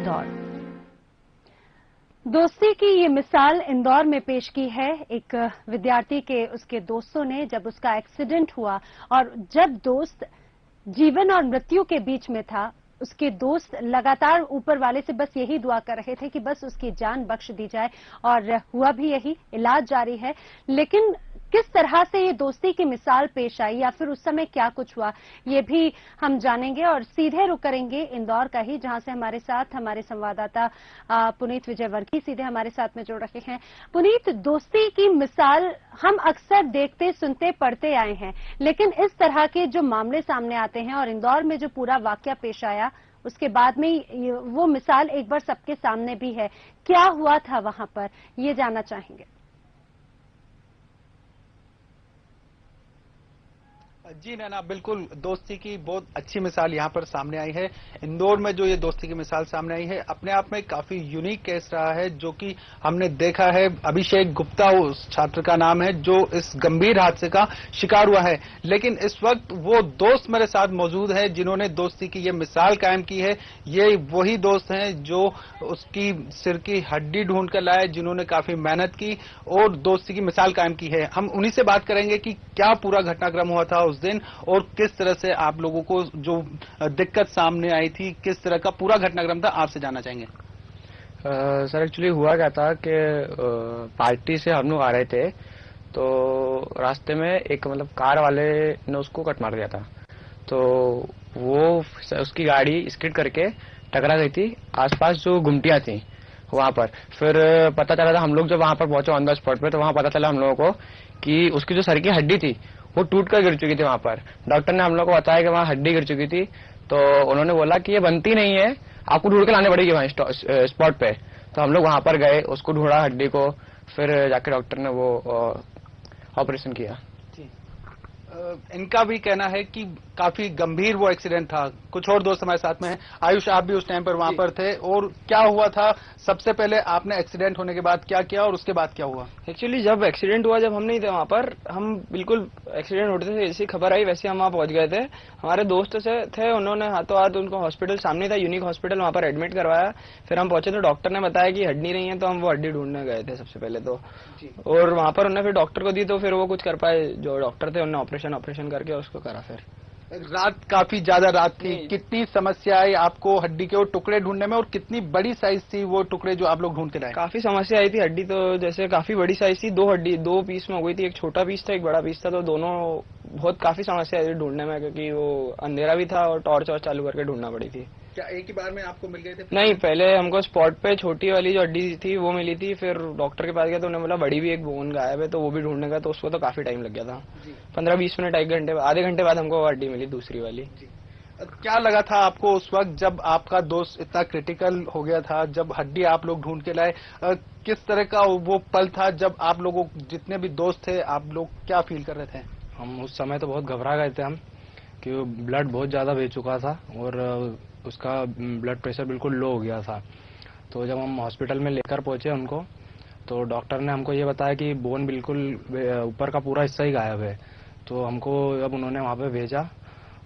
इंदौर। दोस्ती की ये मिसाल इंदौर में पेश की है एक विद्यार्थी के उसके दोस्तों ने, जब उसका एक्सीडेंट हुआ और जब दोस्त जीवन और मृत्यु के बीच में था, उसके दोस्त लगातार ऊपर वाले से बस यही दुआ कर रहे थे कि बस उसकी जान बख्श दी जाए, और हुआ भी यही, इलाज जारी है। लेकिन किस तरह से ये दोस्ती की मिसाल पेश आई या फिर उस समय क्या कुछ हुआ, ये भी हम जानेंगे और सीधे रुक करेंगे इंदौर का ही, जहां से हमारे साथ हमारे संवाददाता पुनीत विजयवर्गीय सीधे हमारे साथ में जुड़ रहे हैं। पुनीत, दोस्ती की मिसाल हम अक्सर देखते, सुनते, पढ़ते आए हैं, लेकिन इस तरह के जो मामले सामने आते हैं और इंदौर में जो पूरा वाकया पेश आया, उसके बाद में वो मिसाल एक बार सबके सामने भी है। क्या हुआ था वहां पर, ये जानना चाहेंगे। जी नैना, बिल्कुल दोस्ती की बहुत अच्छी मिसाल यहाँ पर सामने आई है। इंदौर में जो ये दोस्ती की मिसाल सामने आई है, अपने आप में काफी यूनिक केस रहा है, जो कि हमने देखा है। अभिषेक गुप्ता उस छात्र का नाम है जो इस गंभीर हादसे का शिकार हुआ है, लेकिन इस वक्त वो दोस्त मेरे साथ मौजूद है जिन्होंने दोस्ती की ये मिसाल कायम की है। ये वही दोस्त हैं जो उसकी सिर की हड्डी ढूंढ कर लाए, जिन्होंने काफी मेहनत की और दोस्ती की मिसाल कायम की है। हम उन्हीं से बात करेंगे कि क्या पूरा घटनाक्रम हुआ था उस दिन और किस तरह से आप लोगों को जो दिक्कत सामने आई थी, किस तरह का पूरा घटनाक्रम था, आपसे जानना चाहेंगे। सर एक्चुअली हुआ क्या था कि पार्टी से हम लोग आ रहे थे, तो रास्ते में एक कार वाले ने उसको कट मार दिया था। तो वो उसकी गाड़ी स्किड करके टकरा गई थी आसपास जो गुमटियां थी वहां पर। फिर पता चला था, हम लोग जब वहां पर पहुंचे ऑन द स्पॉट पे, तो वहां पता चला हम लोगों को कि उसकी जो सर की हड्डी थी वो टूट कर गिर चुकी थी वहां पर। डॉक्टर ने हम लोग को बताया कि वहां हड्डी गिर चुकी थी, तो उन्होंने बोला कि ये बनती नहीं है, आपको ढूंढ के लाने पड़ेगी वहां स्पॉट पे। तो हम लोग वहां पर गए, उसको ढूंढा हड्डी को, फिर जाके डॉक्टर ने वो ऑपरेशन किया। इनका भी कहना है कि काफी गंभीर वो एक्सीडेंट था। कुछ और दोस्त हमारे साथ में हैं। आयुष, आप भी उस टाइम पर वहां पर थे, और क्या हुआ था? सबसे पहले आपने एक्सीडेंट होने के बाद क्या किया और उसके बाद क्या हुआ? एक्चुअली जब एक्सीडेंट हुआ, जब हम नहीं थे वहां पर, हम बिल्कुल एक्सीडेंट होते थे जैसी खबर आई वैसे हम वहां पहुंच गए थे। हमारे दोस्त से थे, उन्होंने हाथों हाथ उनको हॉस्पिटल सामने था यूनिक हॉस्पिटल, वहां पर एडमिट करवाया। फिर हम पहुंचे तो डॉक्टर ने बताया कि हड्डी नहीं है, तो हम वो हड्डी ढूंढने गए थे सबसे पहले तो। और वहां पर उन्होंने फिर डॉक्टर को दी, तो फिर वो कुछ कर पाए, जो डॉक्टर थे उन्होंने ऑपरेशन करके उसको करा। फिर रात काफी ज्यादा रात थी, कितनी समस्या आई आपको हड्डी के वो टुकड़े ढूंढने में, और कितनी बड़ी साइज थी वो टुकड़े जो आप लोग ढूंढ के लाए? काफी समस्या आई थी। हड्डी तो जैसे काफी बड़ी साइज थी, दो पीस में हो गई थी। एक छोटा पीस था, एक बड़ा पीस था, तो दोनों बहुत काफी समस्या आई थी ढूंढने में, क्योंकि वो अंधेरा भी था और टॉर्च चालू करके ढूंढना पड़ी थी। क्या एक ही बार में आपको मिल गए थे? नहीं, पहले हमको स्पॉट पे छोटी वाली जो हड्डी थी वो मिली थी, फिर डॉक्टर के पास गया तो उन्होंने बोला बड़ी भी एक बोन गायब है, तो वो भी ढूंढने का, तो उसको तो काफी टाइम लग गया था। 15-20 मिनट, एक घंटे, आधे घंटे बाद हमको वो हड्डी मिली, दूसरी वाली। क्या लगा था आपको उस वक्त जब आपका दोस्त इतना क्रिटिकल हो गया था, जब हड्डी आप लोग ढूंढ के लाए? किस तरह का वो पल था जब आप लोगों, जितने भी दोस्त थे, आप लोग क्या फील कर रहे थे? हम उस समय तो बहुत घबरा गए थे हम, कि ब्लड बहुत ज्यादा बह चुका था और उसका ब्लड प्रेशर बिल्कुल लो हो गया था। तो जब हम हॉस्पिटल में लेकर पहुंचे उनको, तो डॉक्टर ने हमको ये बताया कि बोन बिल्कुल ऊपर का पूरा हिस्सा ही गायब है। तो हमको जब उन्होंने वहां पे भेजा,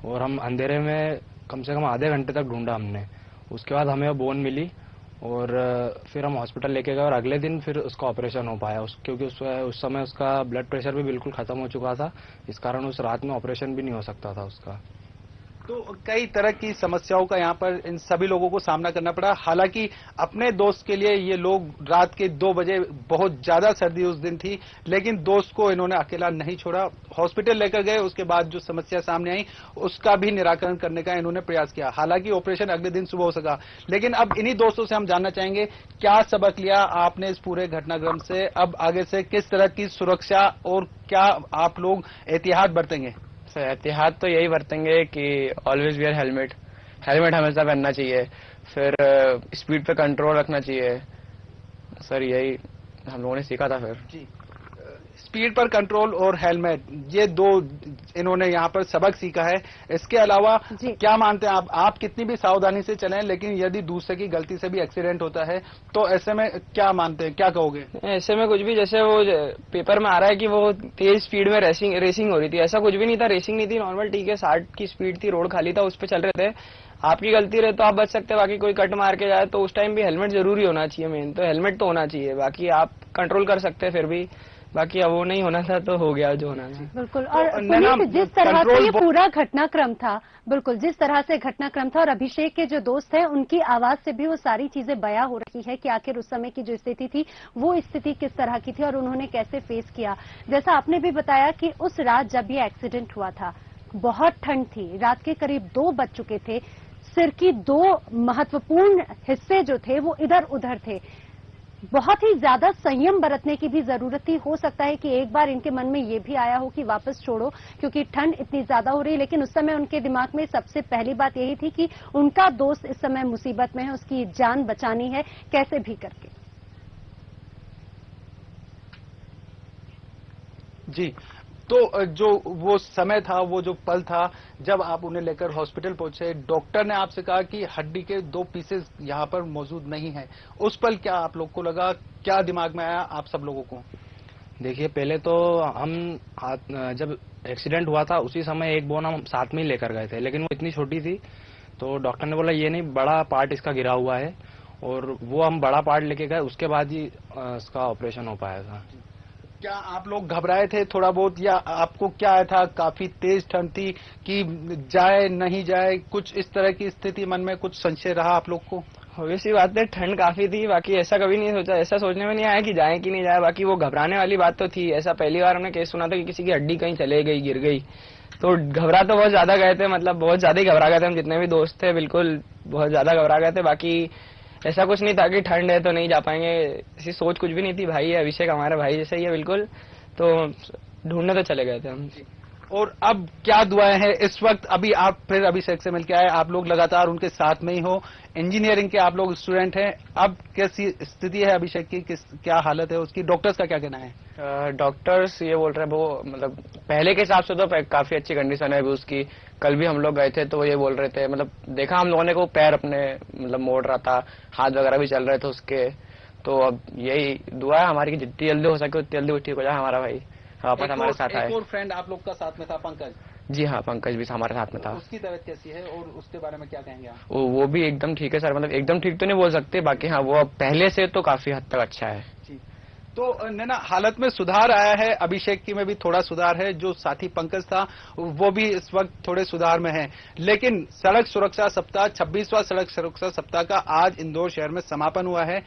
और हम अंधेरे में कम से कम आधे घंटे तक ढूंढा हमने। उसके बाद हमें बोन मिली और फिर हम हॉस्पिटल लेके गए, और अगले दिन फिर उसका ऑपरेशन हो पाया। क्योंकि उस समय उसका ब्लड प्रेशर भी बिल्कुल खत्म हो चुका था, इस कारण उस रात में ऑपरेशन भी नहीं हो सकता था उसका। तो कई तरह की समस्याओं का यहाँ पर इन सभी लोगों को सामना करना पड़ा। हालांकि अपने दोस्त के लिए ये लोग रात के 2 बजे, बहुत ज्यादा सर्दी उस दिन थी, लेकिन दोस्त को इन्होंने अकेला नहीं छोड़ा, हॉस्पिटल लेकर गए। उसके बाद जो समस्या सामने आई उसका भी निराकरण करने का इन्होंने प्रयास किया। हालांकि ऑपरेशन अगले दिन सुबह हो सका, लेकिन अब इन्हीं दोस्तों से हम जानना चाहेंगे क्या सबक लिया आपने इस पूरे घटनाक्रम से, अब आगे से किस तरह की सुरक्षा और क्या आप लोग एहतियात बरतेंगे? सर एहतियात तो यही बरतेंगे कि ऑलवेज वियर हेलमेट हमेशा पहनना चाहिए, फिर स्पीड पे कंट्रोल रखना चाहिए। सर यही हम लोगों ने सीखा था। फिर जी, स्पीड पर कंट्रोल और हेलमेट, ये दो इन्होंने यहाँ पर सबक सीखा है। इसके अलावा क्या मानते हैं आप कितनी भी सावधानी से चलें, लेकिन यदि दूसरे की गलती से भी एक्सीडेंट होता है तो ऐसे में क्या मानते हैं, क्या कहोगे? ऐसे में कुछ भी, जैसे वो पेपर में आ रहा है कि वो तेज स्पीड में रेसिंग हो रही थी, ऐसा कुछ भी नहीं था। रेसिंग नहीं थी, नॉर्मल ठीक है 60 की स्पीड थी, रोड खाली था, उस पर चल रहे थे। आपकी गलती रहे तो आप बच सकते हैं, बाकी कोई कट मार के जाए तो उस टाइम भी हेलमेट जरूरी होना चाहिए। मेन तो हेलमेट तो होना चाहिए, बाकी आप कंट्रोल कर सकते हैं फिर भी, बाकी अब वो नहीं होना था तो हो गया जो होना था। बिल्कुल। और पुनीत, जिस तरह से ये पूरा घटनाक्रम था, बिल्कुल जिस तरह से घटनाक्रम था, और अभिषेक के जो दोस्त हैं उनकी आवाज से भी वो सारी चीजें बयां हो रही है कि आखिर उस समय की जो स्थिति थी वो स्थिति किस तरह की थी और उन्होंने कैसे फेस किया। जैसा आपने भी बताया कि उस रात जब ये एक्सीडेंट हुआ था, बहुत ठंड थी, रात के करीब 2 बज चुके थे, सिर की 2 महत्वपूर्ण हिस्से जो थे वो इधर उधर थे। बहुत ही ज्यादा संयम बरतने की भी जरूरत थी। हो सकता है कि एक बार इनके मन में ये भी आया हो कि वापस छोड़ो, क्योंकि ठंड इतनी ज्यादा हो रही है, लेकिन उस समय उनके दिमाग में सबसे पहली बात यही थी कि उनका दोस्त इस समय मुसीबत में है, उसकी जान बचानी है कैसे भी करके। जी, तो जो वो समय था, वो जो पल था जब आप उन्हें लेकर हॉस्पिटल पहुंचे, डॉक्टर ने आपसे कहा कि हड्डी के 2 पीसेस यहां पर मौजूद नहीं है, उस पल क्या आप लोग को लगा, क्या दिमाग में आया आप सब लोगों को? देखिए, पहले तो हम जब एक्सीडेंट हुआ था उसी समय एक बोन हम साथ में ही लेकर गए थे, लेकिन वो इतनी छोटी थी तो डॉक्टर ने बोला ये नहीं, बड़ा पार्ट इसका गिरा हुआ है, और वो हम बड़ा पार्ट लेके गए, उसके बाद ही इसका ऑपरेशन हो पाया था। क्या आप लोग घबराए थे थोड़ा बहुत, या आपको क्या आया था, काफी तेज ठंड थी कि जाए नहीं जाए, कुछ इस तरह की स्थिति मन में कुछ संशय रहा आप लोग को? वैसी बात है, ठंड काफी थी, बाकी ऐसा कभी नहीं सोचा, ऐसा सोचने में नहीं आया कि जाए कि नहीं जाए। बाकी वो घबराने वाली बात तो थी, ऐसा पहली बार हमने केस सुना था कि किसी की हड्डी कहीं चले गई, गिर गई, तो घबरा तो बहुत ज्यादा गए थे, मतलब बहुत ज्यादा ही घबरा गए थे हम, जितने भी दोस्त थे बिल्कुल बहुत ज्यादा घबरा गए थे। बाकी ऐसा कुछ नहीं था कि ठंड है तो नहीं जा पाएंगे, ऐसी सोच कुछ भी नहीं थी। भाई है अभिषेक, हमारे भाई जैसे ही है बिल्कुल, तो ढूंढने तो चले गए थे हम। और अब क्या दुआएं हैं इस वक्त? अभी आप फिर अभिषेक से मिलकर आए, आप लोग लगातार उनके साथ में ही हो, इंजीनियरिंग के आप लोग स्टूडेंट हैं, अब कैसी स्थिति है अभिषेक की, क्या हालत है उसकी, डॉक्टर्स का क्या कहना है? डॉक्टर्स ये बोल रहे हैं वो मतलब पहले के हिसाब से तो काफी अच्छी कंडीशन है अभी उसकी। कल भी हम लोग गए थे तो वो ये बोल रहे थे, मतलब देखा हम लोगों ने को पैर अपने मतलब मोड़ रहा था, हाथ वगैरह भी चल रहे थे उसके। तो अब यही दुआ है हमारी कि जितनी जल्दी हो सके उतनी जल्दी वो ठीक हो जाए, हमारा भाई वापस हमारे साथ आए। एक और फ्रेंड आप लोग का साथ में था, पंकज? जी हाँ, पंकज भी हमारे साथ में था। उसकी तबीयत कैसी है और उसके बारे में क्या कहेंगे आप? वो भी एकदम ठीक है सर, मतलब एकदम ठीक तो नहीं बोल सकते, बाकी हाँ वो पहले से तो काफी हद तक अच्छा है। जी, तो नैना हालत में सुधार आया है, अभिषेक की में भी थोड़ा सुधार है, जो साथी पंकज था वो भी इस वक्त थोड़े सुधार में है। लेकिन सड़क सुरक्षा सप्ताह, 26वां सड़क सुरक्षा सप्ताह का आज इंदौर शहर में समापन हुआ है।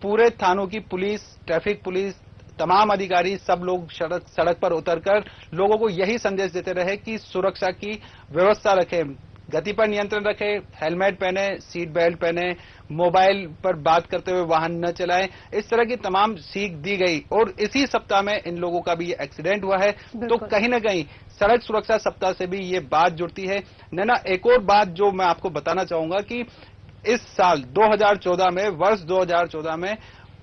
पूरे थानों की पुलिस, ट्रैफिक पुलिस, तमाम अधिकारी, सब लोग सड़क पर उतरकर लोगों को यही संदेश देते रहे कि सुरक्षा की व्यवस्था रखें, गति पर नियंत्रण रखें, हेलमेट पहने, सीट बेल्ट पहने, मोबाइल पर बात करते हुए वाहन न चलाएं, इस तरह की तमाम सीख दी गई। और इसी सप्ताह में इन लोगों का भी एक्सीडेंट हुआ है, तो कहीं न कहीं सड़क सुरक्षा सप्ताह से भी ये बात जुड़ती है। नैना, एक और बात जो मैं आपको बताना चाहूंगा कि इस साल 2014 में, वर्ष 2014 में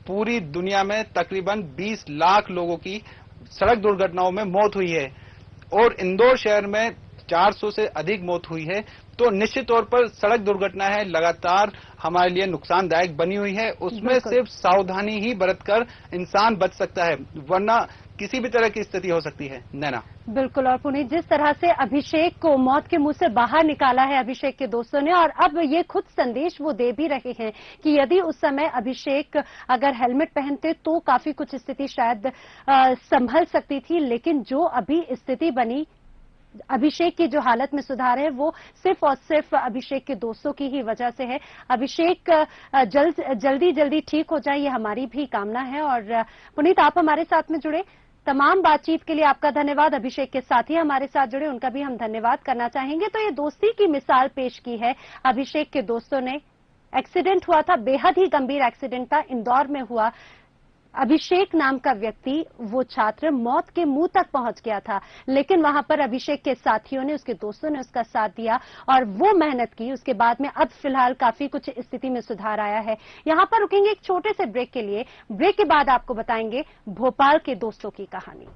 पूरी दुनिया में तकरीबन 20 लाख लोगों की सड़क दुर्घटनाओं में मौत हुई है और इंदौर शहर में 400 से अधिक मौत हुई है। तो निश्चित तौर पर सड़क दुर्घटनाएं लगातार हमारे लिए नुकसानदायक बनी हुई है, उसमें सिर्फ सावधानी ही बरतकर इंसान बच सकता है, वरना किसी भी तरह की स्थिति हो सकती है। नैना? बिल्कुल। और पुनीत, जिस तरह से अभिषेक को मौत के मुंह से बाहर निकाला है अभिषेक के दोस्तों ने, और अब ये खुद संदेश वो दे भी रहे हैं कि यदि उस समय अभिषेक अगर हेलमेट पहनते तो काफी कुछ स्थिति शायद संभल सकती थी, लेकिन जो अभी स्थिति बनी, अभिषेक की जो हालत में सुधार है वो सिर्फ और सिर्फ अभिषेक के दोस्तों की ही वजह से है। अभिषेक जल्दी ठीक हो जाए, ये हमारी भी कामना है। और पुनीत, आप हमारे साथ में जुड़े, तमाम बातचीत के लिए आपका धन्यवाद। अभिषेक के साथी हमारे साथ जुड़े, उनका भी हम धन्यवाद करना चाहेंगे। तो ये दोस्ती की मिसाल पेश की है अभिषेक के दोस्तों ने। एक्सीडेंट हुआ था, बेहद ही गंभीर एक्सीडेंट था, इंदौर में हुआ। अभिषेक नाम का व्यक्ति, वो छात्र मौत के मुंह तक पहुंच गया था, लेकिन वहां पर अभिषेक के साथियों ने, उसके दोस्तों ने उसका साथ दिया और वो मेहनत की। उसके बाद में अब फिलहाल काफी कुछ स्थिति में सुधार आया है। यहां पर रुकेंगे एक छोटे से ब्रेक के लिए। ब्रेक के बाद आपको बताएंगे भोपाल के दोस्तों की कहानी।